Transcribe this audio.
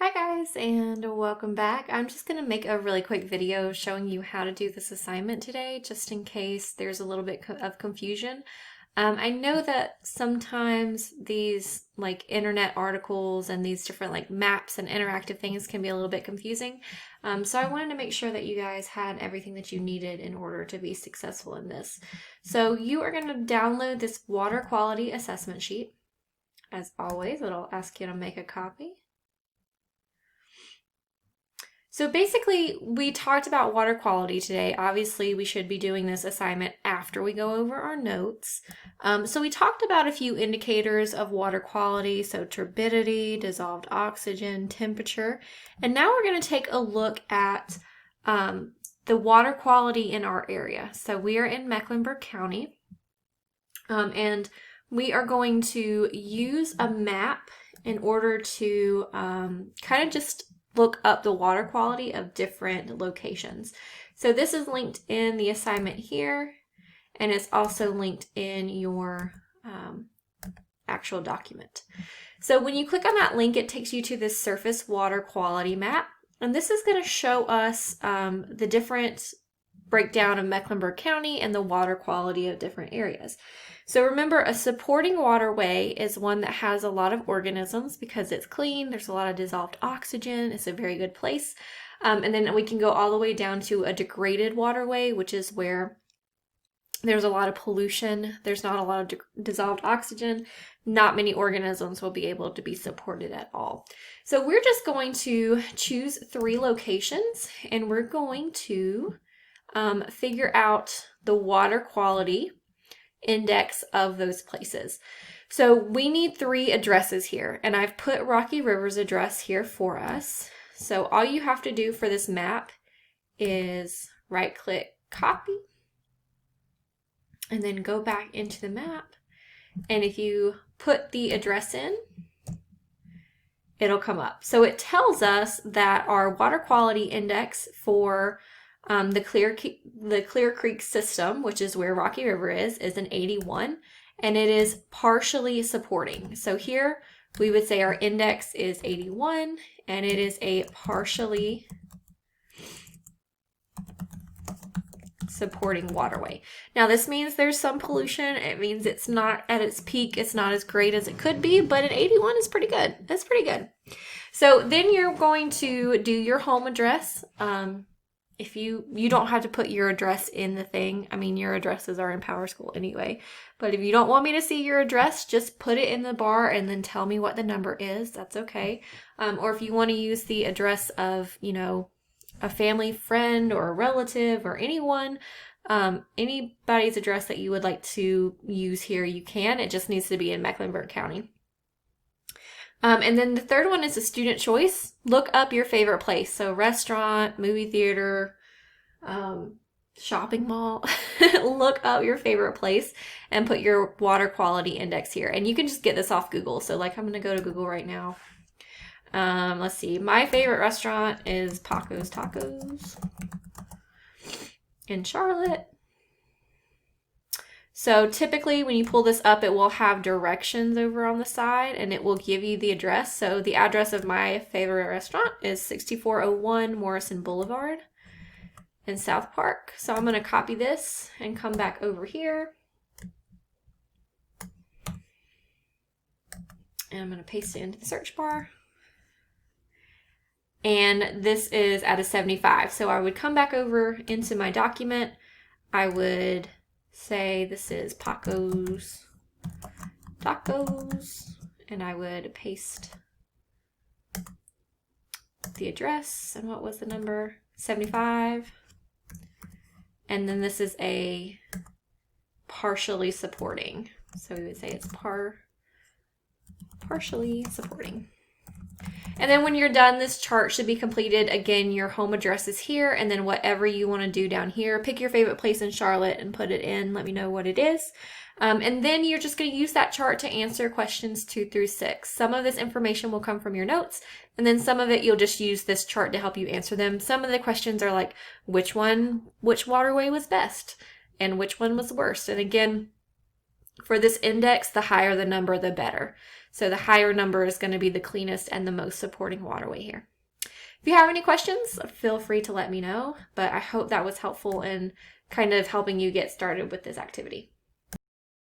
Hi guys, and welcome back. I'm just going to make a really quick video showing you how to do this assignment today, just in case there's a little bit of confusion. I know that sometimes these internet articles and these different maps and interactive things can be a little bit confusing. So I wanted to make sure that you guys had everything that you needed in order to be successful in this. So you are going to download this water quality assessment sheet. As always, it'll ask you to make a copy. So basically, we talked about water quality today. Obviously, we should be doing this assignment after we go over our notes. So we talked about a few indicators of water quality, so turbidity, dissolved oxygen, temperature. And now we're going to take a look at the water quality in our area. So we are in Mecklenburg County, and we are going to use a map in order to kind of just look up the water quality of different locations. So this is linked in the assignment here, and it's also linked in your actual document. So when you click on that link, it takes you to this surface water quality map, and this is going to show us the different breakdown of Mecklenburg County and the water quality of different areas. So remember, a supporting waterway is one that has a lot of organisms because it's clean, there's a lot of dissolved oxygen, it's a very good place. And then we can go all the way down to a degraded waterway, which is where there's a lot of pollution, there's not a lot of dissolved oxygen, not many organisms will be able to be supported at all. So we're just going to choose 3 locations, and we're going to figure out the water quality index of those places. So we need 3 addresses here, and I've put Rocky River's address here for us. So all you have to do for this map is right click copy and then go back into the map, and if you put the address in, it'll come up. So it tells us that our water quality index for the Clear Creek system, which is where Rocky River is an 81, and it is partially supporting. So here we would say our index is 81, and it is a partially supporting waterway. Now this means there's some pollution. It means it's not at its peak. It's not as great as it could be, but an 81 is pretty good. That's pretty good. So then you're going to do your home address. If you don't have to put your address in the thing. I mean, your addresses are in PowerSchool anyway. But if you don't want me to see your address, just put it in the bar and then tell me what the number is. That's okay. Or if you want to use the address of, a family friend or a relative or anyone, anybody's address that you would like to use here, you can. It just needs to be in Mecklenburg County. And then the third one is a student choice. Look up your favorite place. So restaurant, movie theater, shopping mall. Look up your favorite place and put your water quality index here. And you can just get this off Google. So I'm going to go to Google right now. Let's see. My favorite restaurant is Paco's Tacos in Charlotte. So typically when you pull this up, it will have directions over on the side, and it will give you the address. So the address of my favorite restaurant is 6401 Morrison Boulevard in South Park. So I'm going to copy this and come back over here. And I'm going to paste it into the search bar. And this is at a 75. So I would come back over into my document. I would say this is Paco's Tacos, and I would paste the address, and what was the number? 75. And then this is a partially supporting. So we would say it's partially supporting. And then when you're done, this chart should be completed. Again, your home address is here, and then whatever you want to do down here, pick your favorite place in Charlotte and put it in. Let me know what it is. And then you're just going to use that chart to answer questions 2 through 6. Some of this information will come from your notes, and then some of it you'll just use this chart to help you answer them. Some of the questions are like, which waterway was best, and which one was worst. And again, for this index, the higher the number, the better. So the higher number is going to be the cleanest and the most supporting waterway here. If you have any questions, feel free to let me know, but I hope that was helpful in kind of helping you get started with this activity.